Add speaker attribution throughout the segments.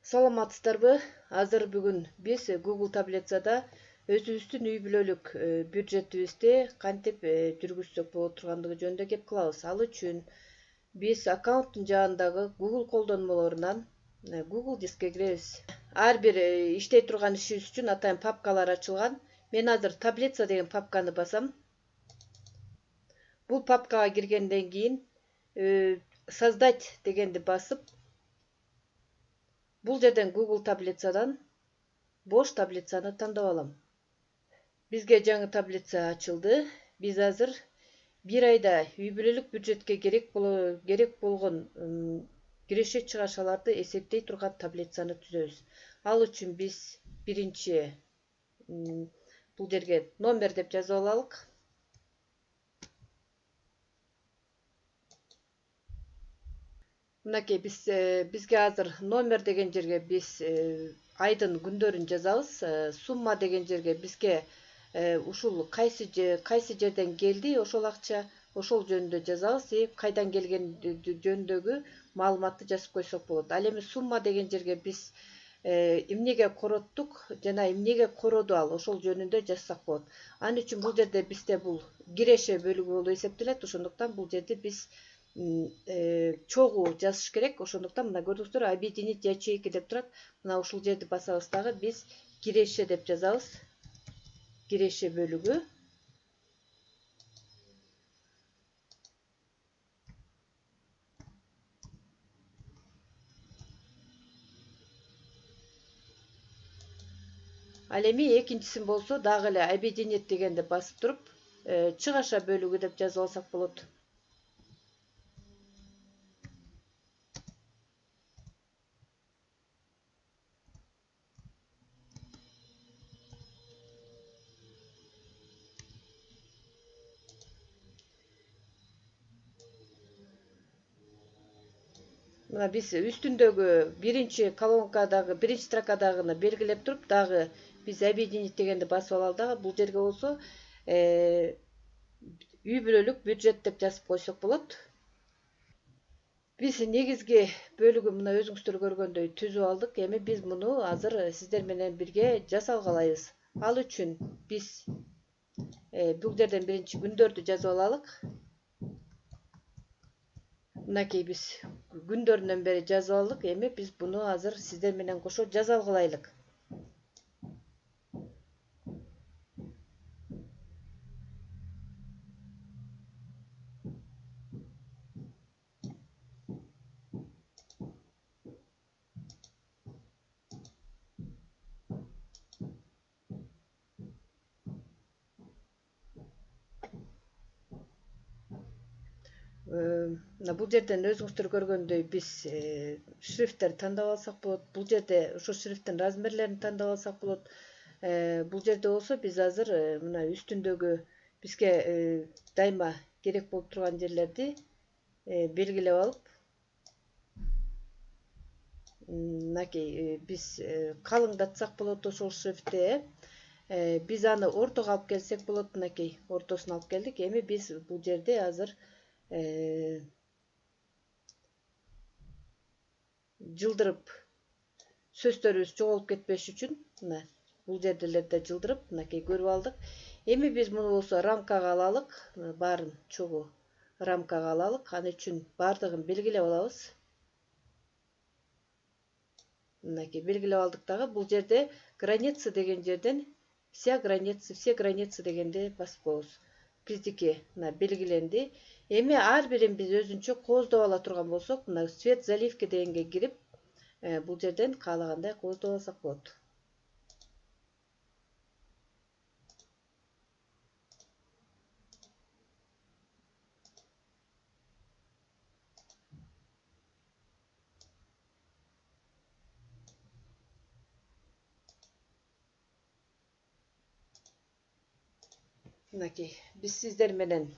Speaker 1: Саламатсыздарбы? Азыр бүгүн биз Google таблицада өзүбүздүн үй бүлөлүк бюджетибизди кантип жүргүзсөк болот тургандыгы жөнүндө кеп кылабыз. Ал үчүн биз аккаунттун жаандагы Google колдонмолорунан Google дискке киребиз. Ар бир иштей турган ишибиз үчүн атайын папкалар ачылган. Мен азыр таблица деген папканы басам. Бул папкага киргенден кийин создать дегенди басып, бул жерден Google таблицадан бош таблицаны тандап алам. Бизге жаңы таблица ачылды. Биз азыр бир айда үй бүлөлүк бюджетке керек болгон киреше чыгашаларды эсептей турган таблицаны түзөбүз. Ал үчүн биз биринчи бул жерге номер деп жазып алалык. Мынакей бизге азыр номер деген жерге биз айдын күндөрүн жазабыз. Сумма деген жерге бизге ушул кайсы жерден келди ошол акча, ошол жөнүндө жазабыз. Кайдан келген жөнүндөгү маалыматты жазып койсок болот. Ал эми сумма деген жерге биз эмнеге короттук жана эмнеге короду ал, ошол жөнүндө жазсак болот. Ал үчүн бул жерде бизде бул киреше бөлүгү болуп эсептелет. Ошондуктан бул жерде биз чогуу жазыш керек. Ошондуктан мына көрдүңүздөр, объединить ячейки деп турат. Мына ушул жерди басабыз дагы биз киреше деп жазабыз. Киреше бөлүгү. Ал эми экинчисин болсо дагы эле объединить дегенди басып туруп, чыгаша бөлүгү деп жазып алсак болот. Мына биз үстүндөгү биринчи колонкадагы биринчи строкадагыны белгилеп туруп, дагы биз объединить дегенди басып алалы дагы. Бул жерге болсо үй бүлөлүк бюджет деп жазып койсок болот. Биз негизги бөлүгүн мына өзүңүздөр көргөндөй түзүп алдык. Эми биз муну азыр сиздер менен бирге жасалгалайбыз. Ал үчүн биз бул жерден биринчи күндөрдү жазып алалык. Мынакей биз күндөрүнөн бери жазып алдык. Эми биз буну азыр сиздер менен кошо жасалгалайлык. Мына бул жерден өзүңүздөр көргөндөй биз шрифттерди тандап алсак болот. Бул жерде ошо шрифттин размерлерин тандап алсак болот. Бул жерде болсо биз азыр мына үстүндөгү бизге дайыма керек болуп турган жерлерди белгилеп алып, мынакей биз калыңдатсак болот ошол шрифтти. Биз аны ортого алып келсек болот. Мынакей ортосуна алып келдик. Эми биз бул жерде азыр жылдырып сөздөрүбүз жоголуп кетпеш үчүн мына бул жерделерде жылдырып, мынакей көрүп алдык. Эми биз муну болсо рамкага алалык. Баарын чогуу рамкага алалык. Ал үчүн баардыгын белгилеп алабыз. Мынакей белгилеп алдык дагы. Бул жерде граница деген жерден все границы дегенди басып коебуз. Биздики мына белгиленди. Эми ар бирин биз өзүнчө кооздоп ала турган болсок, мына цвет заливки дегенге кирип, бул жерден каалагандай кооздоп алсак болот. Мынакей биз сиздер менен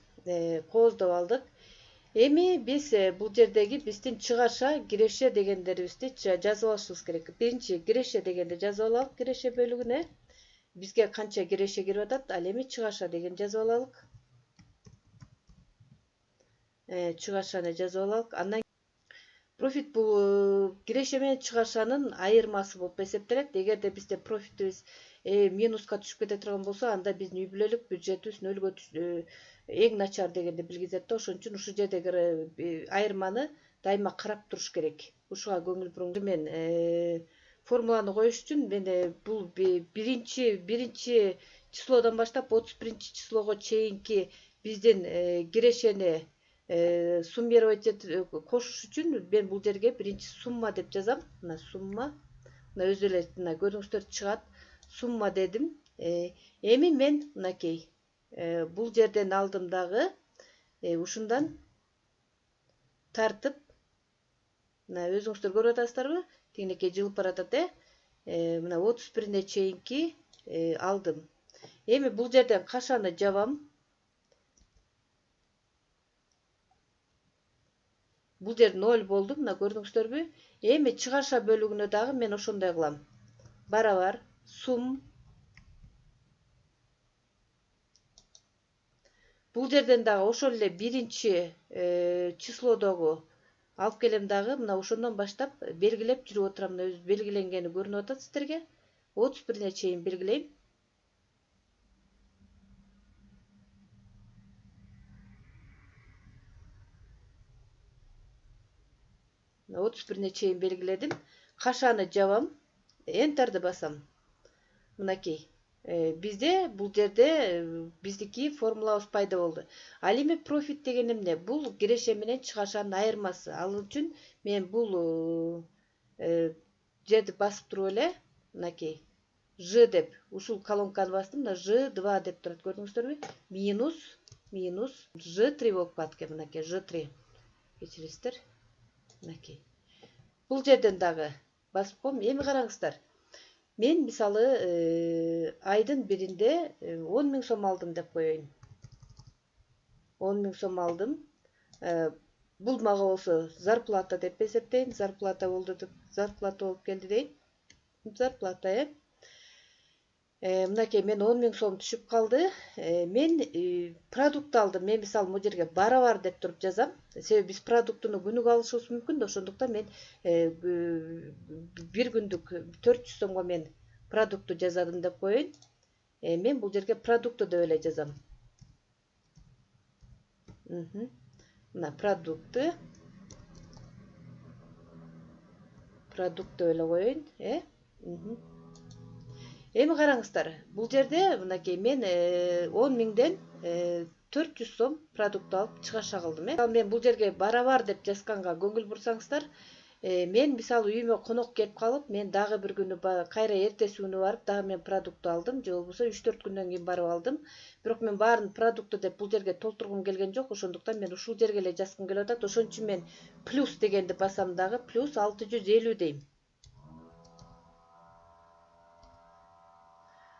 Speaker 1: кооздоп алдык. Эми биз бул жердеги биздин чыгаша, киреше дегендерибизди жазып алышыбыз керек. Биринчи киреше дегенди жазып алалык, киреше бөлүгүнө. Бизге канча киреше кирип атат, ал эми чыгаша деген жазып алалык. Чыгашаны жазып алалык. Андан Профит бул киреше менен чыгаршанын айырмасы болуп эсептелет. Эгерде бизде профитибиз минуска түшүп кете турган болсо, анда биздин үй бүлөлүк бюджетибиз нөлгө эң начар дегенди билгизет да. Ошон үчүн ушул жердеги айырманы дайыма карап туруш керек. Ушуга көңүл буруңуздар. Мен формуланы коюш үчүн мен бул биринчи числодон баштап 31 числого чейинки биздин кирешени суммировать кошуш үчүн мен бул жерге биринчи сумма деп жазам. Мына сумма. Мына өзү эле мына көрүңүздөр чыгат. Сумма дедим. Эми мен мынакей бул жерден алдым дагы ушундан тартып, мына өзүңүздөр көрүп атасыздарбы? Тигинекей жылып баратат, мына 31-не чейинки алдым. Эми бул жерден кашаны жабам. Бул жер 0 болду, мына көрдүңүздөрбү? Эми чыгарша бөлүгүнө дагы мен ошондой кылам. Барабар сум. Бул жерден дагы ошол эле биринчи числодогу алып келем дагы, мына ошондон баштап белгилеп жүрүп отурам. Мына өзү белгиленгени көрүнүп атат сиздерге. 31-не чейин белгилейм. Мына 31-не чейин белгиледим. Кашаны жабам. Enter'ди басам. Мынакей. Бизде бул жерде биздики формулабыз пайда болду. Ал эми профит деген эмне? Бул киреше менен чыгаршанын айырмасы. Ал үчүн мен бул жерди басып туруп эле мынакей Ж деп ушул колонканы бастым да Ж2 деп турат, көрдүңүздөрбү? Минус Ж3 болуп калат экен, мынакей Ж3. Кечиресиздер. Мынакей. Бул жерден дагы басып коем. Эми караңыздар. Мен мисалы айдын биринде 10.000 сом алдым деп коеюн. 10.000 сом алдым. Бул мага болсо зарплата деп эсептейин. Зарплата болду деп, зарплата болуп келди дейин. Зарплата, мынакей мен 10.000 сом түшүп калды. Мен продукт алдым. Мен мисалы бул жерге барабар деп туруп жазам. Себеби биз продуктуну күнүгө алышыбыз мүмкүн да, ошондуктан мен бир күндүк 400 сомго мен продукту жазадым деп коеюн. Мен бул жерге продукту деп эле жазам. Мына продукт деп эле коеюн, Эми караңыздар, бул жерде мынакей мен 10.000ден 400 сом продукт алып чыгарша кылдым. Мен бул жерге барабар деп жазганга көңүл бурсаңыздар, мен мисалы үйүмө конок келип калып, мен дагы бир күнү кайра эртеси күнү барып, дагы мен продукт алдым, же болбосо 3-4 күндөн кийин барып алдым. Бирок мен баарын продукту деп бул жерге толтургум келген жок, ошондуктан мен ушул жерге эле жазгым келип атат. Ошон үчүн мен плюс дегенди басам дагы, плюс 650 дейм.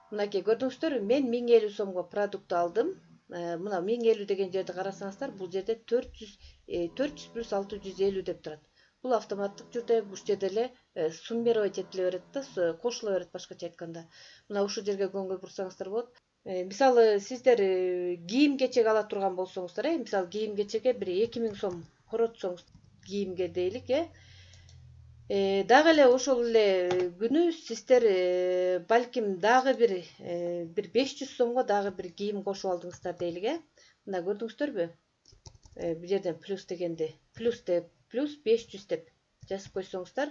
Speaker 1: Мынакей көрдүңүздөрбү? Мен 1050 сомго продукт алдым. Мына 1050 деген жерди карасаңыздар, бул жерде 400 плюс 650 деп турат. Бул автоматтык түрдө бул жерде эле суммировать этиле берет да, кошула берет башкача айтканда. Мына ушул жерге көңүл бурсаңыздар болот. Мисалы сиздер кийим-кечек ала турган болсоңуздар, мисалы кийим-кечекке бир 2000 сом коротсоңуз, кийимге дейлик, дагы эле ошол эле күнү сиздер балким дагы бир 500 сомго дагы бир кийим кошуп алдыңыздар дейлик, Мына көрдүңүздөрбү? Бул жерден плюс дегенди, плюс 500 деп жазып койсоңуздар,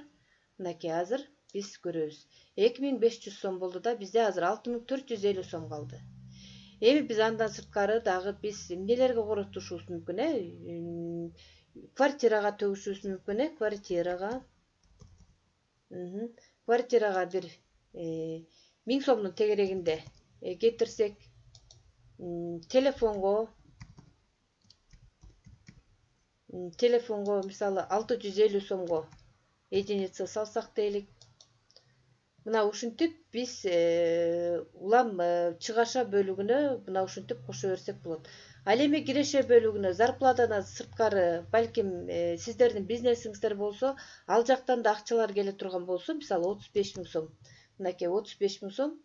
Speaker 1: мынакей азыр биз көрөбүз. 2500 сом болду да, бизде азыр 6450 сом калды. Эми биз андан сырткары дагы биз эмнелерге коротушубуз мүмкүн, квартирага төгүшүбүз мүмкүн, квартирага бир 1000 сомдун тегерегинде кетирсек, телефонго мисалы 650 сомго единица салсак дейлик. Мына ушинтип биз улам чыгарша бөлүгүнө мына ушинтип кошо берсек болот. Ал эми киреше бөлүгүнө зарплатадан сырткары балким сиздердин бизнесиңиздер болсо, ал жактан да акчалар келе турган болсо, мисалы 35 000 сом. Мынакей 35 000 сом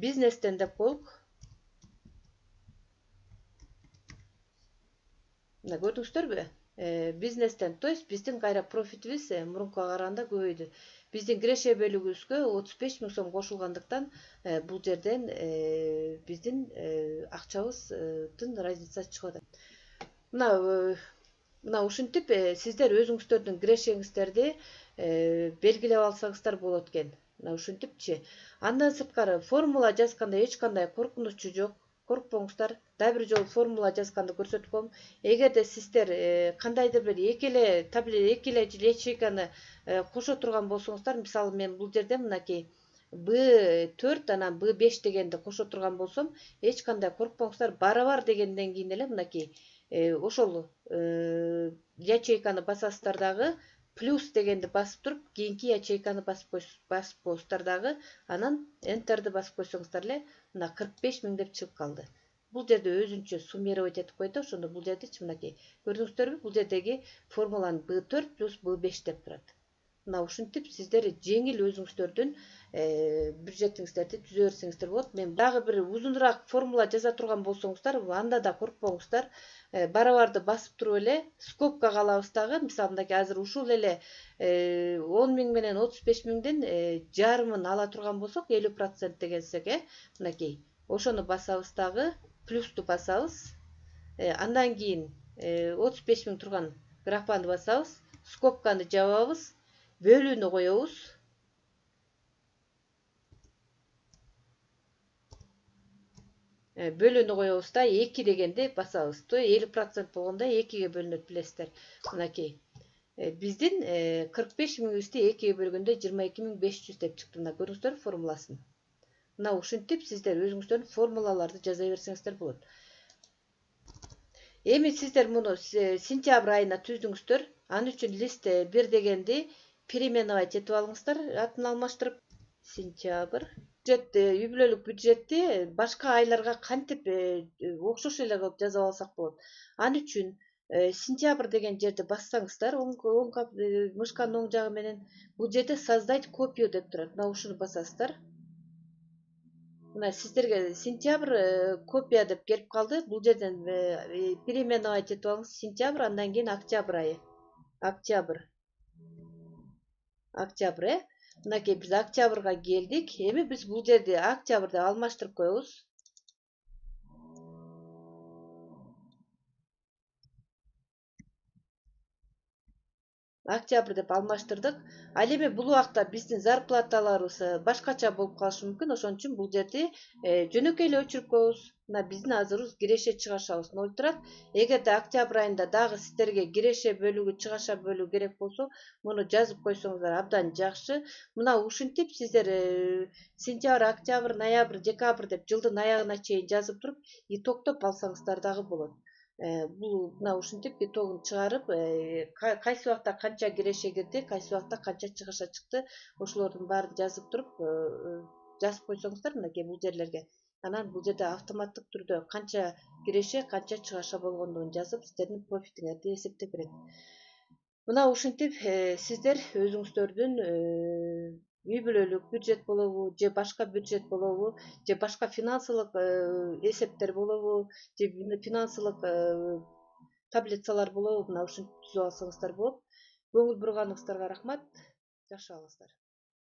Speaker 1: бизнестен деп коелук. Мына көрдүңүздөрбү? бизнестен, то есть биздин кайра профитибиз мурункуга караганда көбөйдү. Биздин киреше бөлүгүбүзгө 35 миң сом кошулгандыктан бул жерден биздин акчабыздын разницасы чыгып атат. Мына ушинтип сиздер өзүңүздөрдүн кирешеңиздерди белгилеп алсаңыздар болот экен. Мына ушинтипчи. Андан сырткары формула жазганда эч кандай коркунучу жок. Коркпоңуздар. Да бир жолу формула жазганды көрсөткөм. Эгерде сиздер кандайдыр бир эки эле ячейканы кошо турган болсоңуздар, мисалы мен бул жерде мынакей B4 анан B5 дегенди кошо турган болсом, эч кандай коркпоңуздар. Барабар дегенден кийин эле мынакей ошол ячейканы басасыздар дагы, плюс дегенди басып туруп, кийинки ячейканы басып коесуздар дагы, анан энтерди басып койсоңуздар эле мына 45 миң деп чыгып калды. Бул жерде өзүнчө суммировать этип койду, ошондо бул жердечи мынакей. Көрдүңүздөрбү? Бул жердеги формуланы B4 плюс B5 деп турат. Мына ушинтип сиздер жеңил өзүңүздөрдүн бюджетиңиздерди түзө берсеңиздер болот. Мен дагы бир узунураак формула жаза турган болсоңуздар, анда да коркпоңуздар. Барабарды басып туруп эле скобкага алабыз дагы. Мисалы мынакей азыр ушул эле 10 миң менен 35 миңдин жарымын ала турган болсок, 50% дегенсек, мынакей. Ошону басабыз дагы, плюсту басабыз. Андан кийин 35 миң турган графаны басабыз, скобканы жабабыз, бөлүүнү коебуз. Бөлүүнү коебуз да 2 дегенди басабыз. То 50% болгондо 2ге бөлүнөт, билесиздер. Мынакей. Биздин 45 миңибизди 2ге бөлгөндө 22.500 деп чыкты. Мына көрдүңүздөрбү формуласын. Мына ушинтип сиздер өзүңүздөрдүн формулаларды жаза берсеңиздер болот. Эми сиздер муну сентябрь айына түздүңүздөр. Ал үчүн лист 1 дегенди переименовать этип алыңыздар, атын алмаштырып. Сентябрь. Үй бүлөлүк бюджетти башка айларга кантип окшош эле кылып жазып алсак болот. Ал үчүн сентябрь деген жерди бассаңыздар, мышканын оң жагы менен бул жерде создать копию деп турат. Мына ушуну басасыздар. Мына сиздерге сентябрь копия деп келип калды. Бул жерден переименовать этип алыңыз. Сентябрь, андан кийин октябрь айы. Октябрь, мынакей биз октябрга келдик. Эми биз бул жерди октябрь деп алмаштырып коебуз. Октябрь деп алмаштырдык. Ал эми бул убакта биздин зарплаталарыбыз башкача болуп калышы мүмкүн. Ошон үчүн бул жерди жөнөкөй эле өчүрүп коебуз. Мына биздин азыр киреше чыгашабыз 0 турат. Эгерде октябрь айында дагы сиздерге киреше бөлүгү, чыгаша бөлүгү керек болсо, муну жазып койсоңуздар абдан жакшы. Мына ушинтип сиздер сентябрь, октябрь, ноябрь, декабрь деп жылдын аягына чейин жазып туруп, итогдоп алсаңыздар дагы болот. Бул мына ушинтип итогун чыгарып, кайсы убакта канча киреше кирди, кайсы убакта канча чыгаша чыкты, ошолордун баарын жазып туруп, жазып койсоңуздар мынакей бул жерлерге. Анан бул жерде автоматтык түрдө канча киреше, канча чыгаша болгондугун жазып, сиздердин профитиңерди эсептеп берет. Мына ушинтип сиздер өзүңүздөрдүн үй бүлөлүк бюджет болобу, же башка бюджет болобу, же башка финансылык эсептер болобу, же финансылык таблицалар болобу, мына ушинтип түзүп алсаңыздар болот. Көңүл бурганыңыздарга рахмат. Жакшы болуңуздар.